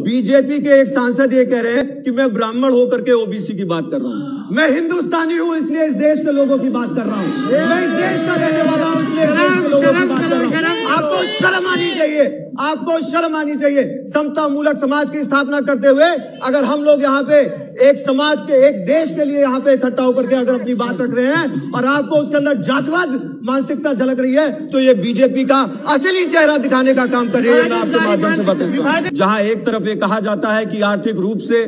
BJP के एक सांसद ये कह रहे हैं कि मैं ब्राह्मण होकर के ओबीसी की बात कर रहा हूं। मैं हिंदुस्तानी हूं इसलिए इस देश के लोगों की बात कर रहा हूं। मैं इस देश का रहने वाला हूं इसलिए इस देश के लोगों की बात कर रहा हूं। आपको शर्म आनी चाहिए, आपको शर्म आनी चाहिए। समता मूलक समाज की स्थापना करते हुए अगर हम लोग यहाँ पे एक समाज के, एक देश के लिए यहाँ पे इकट्ठा होकर के अगर अपनी बात रख रहे हैं और आपको उसके अंदर जातवाद मानसिकता झलक रही है, तो ये बीजेपी का असली चेहरा दिखाने का काम कर रही है। मैं आपके माध्यम से बताऊंगा, जहां एक तरफ ये कहा जाता है कि आर्थिक रूप से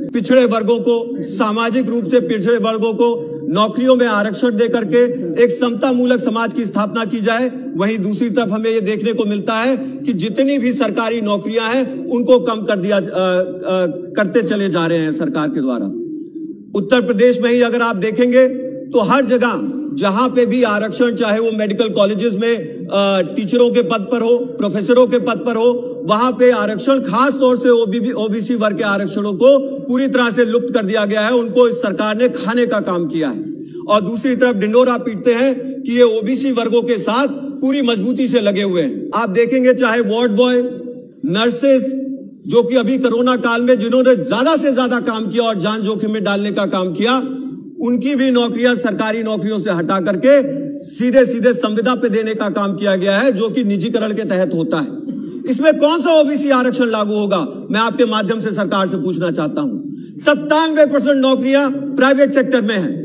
पिछड़े वर्गों को, सामाजिक रूप से पिछड़े वर्गों को नौकरियों में आरक्षण देकर के एक समता मूलक समाज की स्थापना की जाए, वहीं दूसरी तरफ हमें ये देखने को मिलता है कि जितनी भी सरकारी नौकरियां हैं उनको कम कर दिया करते चले जा रहे हैं सरकार के द्वारा। उत्तर प्रदेश में ही अगर आप देखेंगे तो हर जगह जहां पे भी आरक्षण, चाहे वो मेडिकल कॉलेजेस में टीचरों के पद पर हो, प्रोफेसरों के पद पर हो, वहां पे आरक्षण खास तौर से ओबीसी वर्ग के आरक्षणों को पूरी तरह से लुप्त कर दिया गया है। उनको इस सरकार ने खाने का काम किया है और दूसरी तरफ ढिंडोरा पीटते हैं कि ये ओबीसी वर्गों के साथ पूरी मजबूती से लगे हुए हैं। आप देखेंगे चाहे वार्ड बॉय, नर्सेस, जो कि अभी कोरोना काल में जिन्होंने ज्यादा से ज्यादा काम किया और जान जोखिम में डालने का काम किया, उनकी भी नौकरियां सरकारी नौकरियों से हटा करके सीधे सीधे संविदा पे देने का काम किया गया है, जो कि निजीकरण के तहत होता है। इसमें कौन सा ओबीसी आरक्षण लागू होगा, मैं आपके माध्यम से सरकार से पूछना चाहता हूं। 97% नौकरियां प्राइवेट सेक्टर में हैं,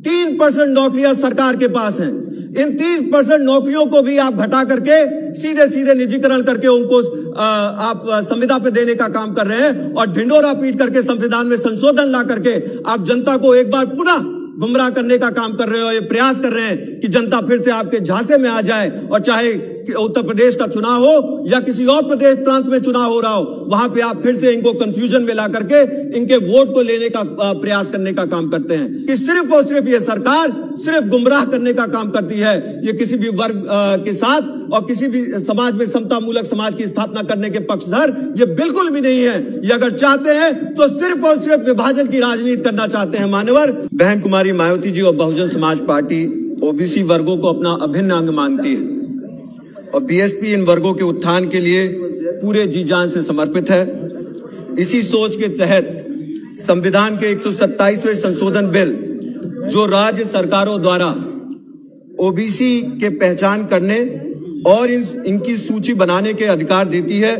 3% नौकरियां सरकार के पास हैं। इन 30% नौकरियों को भी आप घटा करके सीधे सीधे निजीकरण करके उनको आप संविदा पे देने का काम कर रहे हैं और ढिंडोरा पीट करके संविधान में संशोधन ला करके आप जनता को एक बार पुनः गुमराह करने का काम कर रहे हो। ये प्रयास कर रहे हैं कि जनता फिर से आपके झांसे में आ जाए और चाहे उत्तर प्रदेश का चुनाव हो या किसी और प्रदेश प्रांत में चुनाव हो रहा हो, वहां पे आप फिर से इनको कंफ्यूजन में ला करके इनके वोट को लेने का प्रयास करने का काम करते हैं कि सिर्फ और सिर्फ ये सरकार सिर्फ गुमराह करने का काम करती है। ये किसी भी वर्ग के साथ और किसी भी समाज में समता मूलक समाज की स्थापना करने के पक्षधर ये बिल्कुल भी नहीं है। ये अगर चाहते हैं तो सिर्फ और सिर्फ विभाजन की राजनीति करना चाहते हैं। मान्यवर बहन कुमारी मायावती जी और बहुजन समाज पार्टी ओबीसी वर्गों को अपना अभिन्न अंग मानती है और बीएसपी इन वर्गों के उत्थान के लिए पूरे जी जान से समर्पित है। इसी सोच के तहत संविधान के 127वें संशोधन बिल, जो राज्य सरकारों द्वारा ओबीसी के पहचान करने और इनकी सूची बनाने के अधिकार देती है,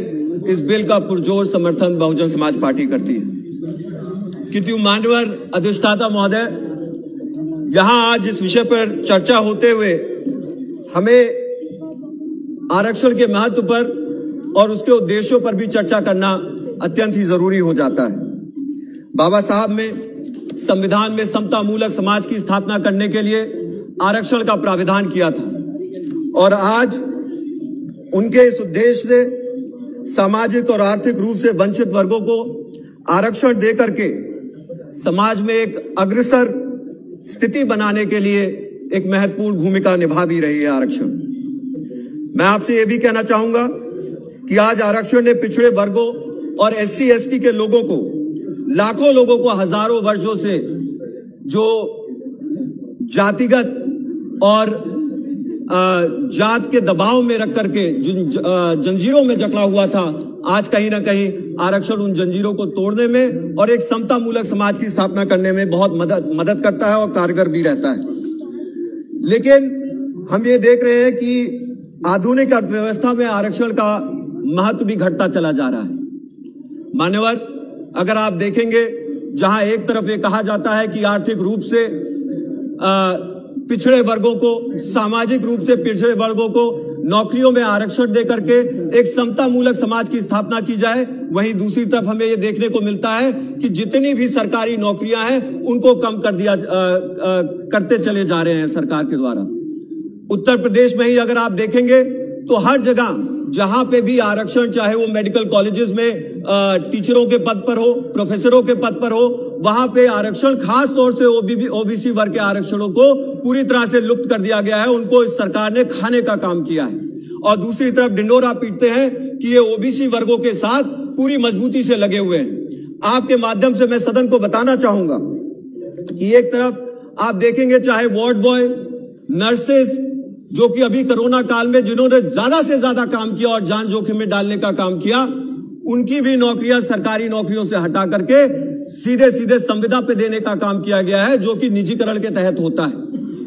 इस बिल का पुरजोर समर्थन बहुजन समाज पार्टी करती है। किंतु माननीय अधिष्ठाता महोदय, यहां आज इस विषय पर चर्चा होते हुए हमें आरक्षण के महत्व पर और उसके उद्देश्यों पर भी चर्चा करना अत्यंत ही जरूरी हो जाता है। बाबा साहब ने संविधान में समता मूलक समाज की स्थापना करने के लिए आरक्षण का प्राविधान किया था और आज उनके इस उद्देश्य से सामाजिक और आर्थिक रूप से वंचित वर्गों को आरक्षण देकर के समाज में एक अग्रसर स्थिति बनाने के लिए एक महत्वपूर्ण भूमिका निभा भी रही है आरक्षण। मैं आपसे यह भी कहना चाहूंगा कि आज आरक्षण ने पिछड़े वर्गों और एससी एसटी के लोगों को, लाखों लोगों को हजारों वर्षों से जो जातिगत और जात के दबाव में रख करके जिन जंजीरों में जकड़ा हुआ था, आज कहीं ना कहीं आरक्षण उन जंजीरों को तोड़ने में और एक समता मूलक समाज की स्थापना करने में बहुत मदद करता है और कारगर भी रहता है। लेकिन हम ये देख रहे हैं कि आधुनिक अर्थव्यवस्था में आरक्षण का महत्व भी घटता चला जा रहा है। मान्यवर, अगर आप देखेंगे जहां एक तरफ ये कहा जाता है कि आर्थिक रूप से पिछड़े वर्गों को, सामाजिक रूप से पिछड़े वर्गों को नौकरियों में आरक्षण देकर के एक समता मूलक समाज की स्थापना की जाए, वहीं दूसरी तरफ हमें ये देखने को मिलता है कि जितनी भी सरकारी नौकरियां हैं उनको कम कर दिया करते चले जा रहे हैं सरकार के द्वारा। उत्तर प्रदेश में ही अगर आप देखेंगे तो हर जगह जहां पे भी आरक्षण, चाहे वो मेडिकल कॉलेजेस में टीचरों के पद पर हो, प्रोफेसरों के पद पर हो, वहां पे आरक्षण खास तौर से ओबीसी वर्ग के आरक्षणों को पूरी तरह से लुप्त कर दिया गया है। उनको इस सरकार ने खाने का काम किया है और दूसरी तरफ ढिंडोरा पीटते हैं कि ये ओबीसी वर्गों के साथ पूरी मजबूती से लगे हुए हैं। आपके माध्यम से मैं सदन को बताना चाहूंगा कि एक तरफ आप देखेंगे चाहे वार्ड बॉय, नर्सेस, जो कि अभी कोरोना काल में जिन्होंने ज्यादा से ज्यादा काम किया और जान जोखिम में डालने का काम किया, उनकी भी नौकरियां सरकारी नौकरियों से हटा करके सीधे सीधे संविदा पे देने का काम किया गया है, जो कि निजीकरण के तहत होता है।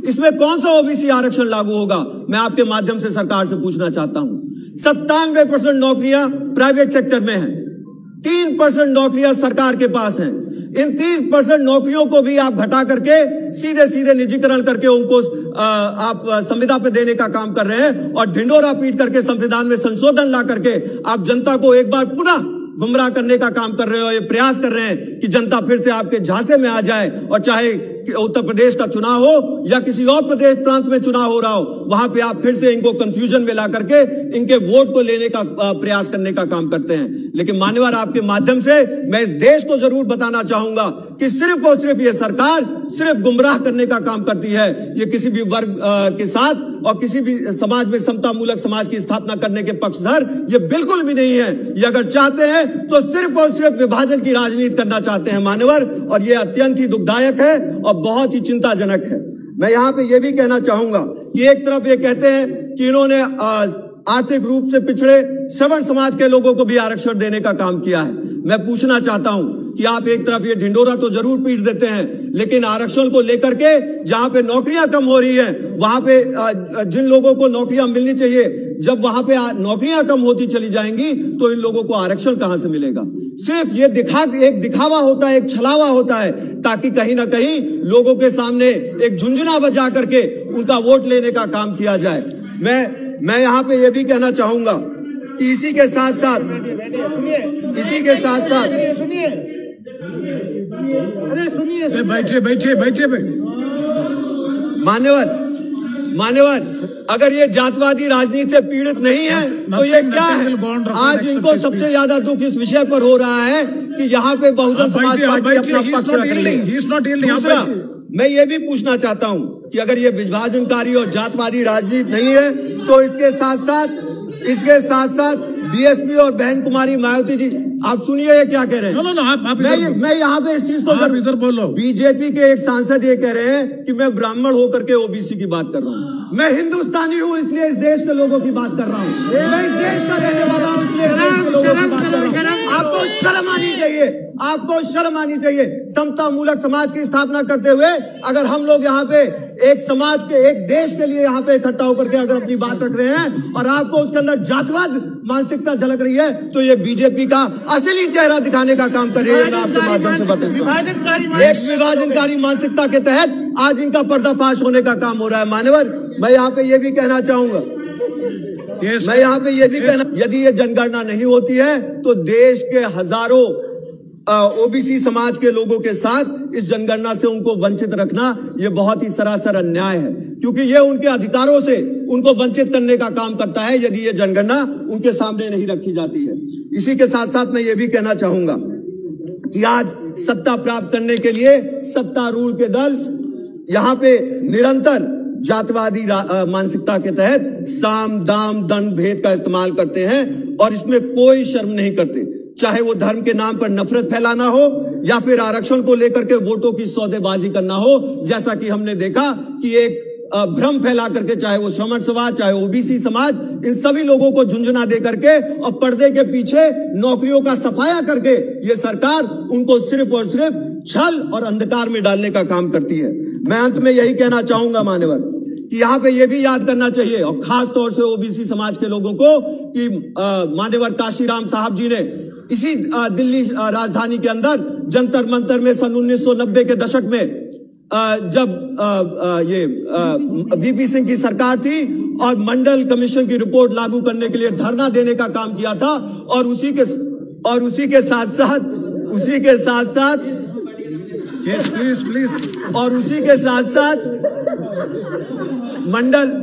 इसमें कौन सा ओबीसी आरक्षण लागू होगा, मैं आपके माध्यम से सरकार से पूछना चाहता हूं। 97% नौकरियां प्राइवेट सेक्टर में हैं, 3% नौकरियां सरकार के पास हैं। इन 30% नौकरियों को भी आप घटा करके सीधे सीधे निजीकरण करके उनको आप संविदा पे देने का काम कर रहे हैं और ढिंडोरा पीट करके संविधान में संशोधन ला करके आप जनता को एक बार पुनः गुमराह करने का काम कर रहे हो। ये प्रयास कर रहे हैं कि जनता फिर से आपके झांसे में आ जाए और चाहे उत्तर प्रदेश का चुनाव हो या किसी और प्रदेश प्रांत में चुनाव हो रहा हो, वहां पे आप फिर से इनको कंफ्यूजन में ला करके इनके वोट को लेने का प्रयास करने का काम करते हैं। लेकिन मान्यवर, आपके माध्यम से मैं इस देश को जरूर बताना चाहूंगा कि सिर्फ और सिर्फ ये सरकार सिर्फ गुमराह करने का काम करती है। ये किसी भी वर्ग के साथ और किसी भी समाज में समता मूलक समाज की स्थापना करने के पक्षधर ये बिल्कुल भी नहीं है। ये अगर चाहते हैं तो सिर्फ और सिर्फ विभाजन की राजनीति करना चाहते हैं मान्यवर, और ये अत्यंत ही दुखदायक है और बहुत ही चिंताजनक है। मैं यहां पे ये भी कहना चाहूंगा कि एक तरफ ये कहते हैं कि इन्होंने आर्थिक रूप से पिछड़े श्रवण समाज के लोगों को भी आरक्षण देने का काम किया है। मैं पूछना चाहता हूं कि आप एक तरफ ये ढिंडोरा तो जरूर पीट देते हैं, लेकिन आरक्षण को लेकर के जहां पे नौकरियां कम हो रही हैं, वहां पे जिन लोगों को नौकरियां मिलनी चाहिए, जब वहां पे नौकरियां कम होती चली जाएंगी तो इन लोगों को आरक्षण कहां से मिलेगा। सिर्फ ये एक दिखावा होता है, एक छलावा होता है, ताकि कहीं ना कहीं लोगों के सामने एक झुंझुना बजा करके उनका वोट लेने का काम किया जाए। मैं यहां पे ये भी कहना चाहूंगा कि इसी के साथ साथ बैठिए मान्यवर, अगर ये जातवादी राजनीति से पीड़ित नहीं है तो ये क्या है। आज इनको सबसे ज्यादा दुख इस विषय पर हो रहा है कि यहाँ पे बहुजन समाज पार्टी अपना पक्ष रख रही है। दूसरा, मैं ये भी पूछना चाहता हूँ कि अगर ये विभाजनकारी और जातवादी राजनीति नहीं है तो इसके साथ साथ बीएसपी और बहन कुमारी मायावती जी, आप सुनिए ये क्या कह रहे हैं। मैं यहाँ पे इस चीज को इधर बोलो। बीजेपी के एक सांसद ये कह रहे हैं कि मैं ब्राह्मण होकर के ओबीसी की बात कर रहा हूँ। मैं हिंदुस्तानी हूँ इसलिए इस देश के लोगों की बात कर रहा हूँ। मैं इस देश का रहने वाला हूँ इसलिए इस देश के लोगों की बात कर रहा हूँ। आपको शर्म आनी चाहिए, आपको शर्म आनी चाहिए। समता मूलक समाज की स्थापना करते हुए अगर हम लोग यहाँ पे एक समाज के, एक देश के लिए यहाँ पे इकट्ठा होकर के अगर अपनी बात रख रहे हैं और आपको उसके अंदर जातवाद मानसिकता झलक रही है, तो ये बीजेपी का असली चेहरा दिखाने का काम कर रही है। मैं आपके माध्यम से बताऊंगा, एक विभाजनकारी मानसिकता के तहत आज इनका पर्दाफाश होने का काम हो रहा है। मान्यवर, मैं यहाँ पे ये भी कहना चाहूंगा, यदि ये जनगणना नहीं होती है तो देश के हजारों ओबीसी समाज के लोगों के साथ इस जनगणना से उनको वंचित रखना ये बहुत ही सरासर अन्याय है, क्योंकि ये उनके अधिकारों से उनको वंचित करने का काम करता है यदि ये जनगणना उनके सामने नहीं रखी जाती है। इसी के साथ साथ मैं ये भी कहना चाहूंगा कि आज सत्ता प्राप्त करने के लिए सत्तारूढ़ के दल यहाँ पे निरंतर जातवादी मानसिकता के तहत साम दाम दंड भेद का इस्तेमाल करते हैं और इसमें कोई शर्म नहीं करते, चाहे वो धर्म के नाम पर नफरत फैलाना हो या फिर आरक्षण को लेकर के वोटों की सौदेबाजी करना हो। जैसा कि हमने देखा कि एक भ्रम फैला करके, चाहे वो श्रमण समाज, चाहे ओबीसी समाज, इन सभी लोगों को झुंझुना दे करके और पर्दे के पीछे नौकरियों का सफाया करके ये सरकार उनको सिर्फ और सिर्फ छल और अंधकार में डालने का काम करती है। मैं अंत में यही कहना चाहूंगा मान्यवर कि यहाँ पे ये भी याद करना चाहिए और खास तौर से ओबीसी समाज के लोगों को कि मान्यवर काशीराम साहब जी ने इसी दिल्ली राजधानी के अंदर जंतर मंतर में सन 1990 के दशक में जब ये वीपी सिंह की सरकार थी और मंडल कमीशन की रिपोर्ट लागू करने के लिए धरना देने का काम किया था और उसी के साथ साथ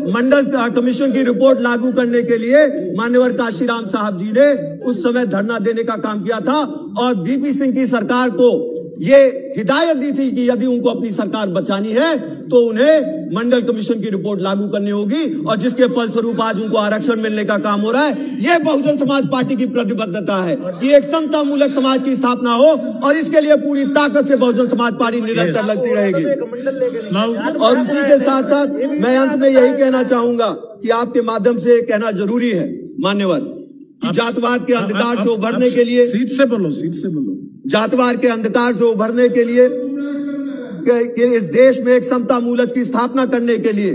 मंडल कमीशन की रिपोर्ट लागू करने के लिए माननीय काशीराम साहब जी ने उस समय धरना देने का काम किया था और वीपी सिंह की सरकार को ये हिदायत दी थी कि यदि उनको अपनी सरकार बचानी है तो उन्हें मंडल कमीशन की रिपोर्ट लागू करनी होगी, और जिसके फलस्वरूप आज उनको आरक्षण मिलने का काम हो रहा है। यह बहुजन समाज पार्टी की प्रतिबद्धता है कि एक समता मूलक समाज की स्थापना हो और इसके लिए पूरी ताकत से बहुजन समाज पार्टी निरंतर लगती रहेगी। और उसी के साथ साथ मैं अंत में यही कहना चाहूंगा कि आपके माध्यम से कहना जरूरी है मान्यवर कि जातवाद के अंधकार से उभरने के लिए, सीट से बोलो, जातवाद के अंधकार से उभरने के लिए, कि इस देश में एक समता मूलक की स्थापना करने के लिए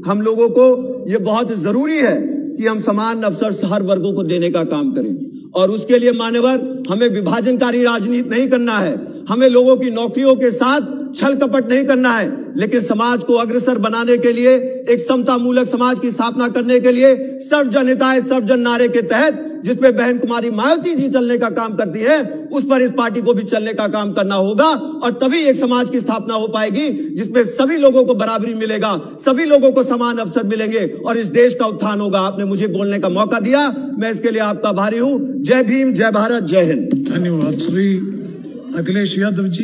हम लोगों को ये बहुत जरूरी है कि हम समान अवसर हर वर्गों को देने का काम करें। और उसके लिए मान्यवर हमें विभाजनकारी राजनीति नहीं करना है, हमें लोगों की नौकरियों के साथ छल कपट नहीं करना है, लेकिन समाज को अग्रसर बनाने के लिए, एक समता मूलक समाज की स्थापना करने के लिए सर्वजन हिताय सर्वजन नारे के तहत जिसपे बहन कुमारी मायावती जी चलने का काम करती है, उस पर इस पार्टी को भी चलने का काम करना होगा। और तभी एक समाज की स्थापना हो पाएगी जिसमें सभी लोगों को बराबरी मिलेगा, सभी लोगों को समान अवसर मिलेंगे और इस देश का उत्थान होगा। आपने मुझे बोलने का मौका दिया, मैं इसके लिए आपका आभारी हूं। जय भीम, जय भारत, जय हिंद। धन्यवाद। श्री अखिलेश यादव जी।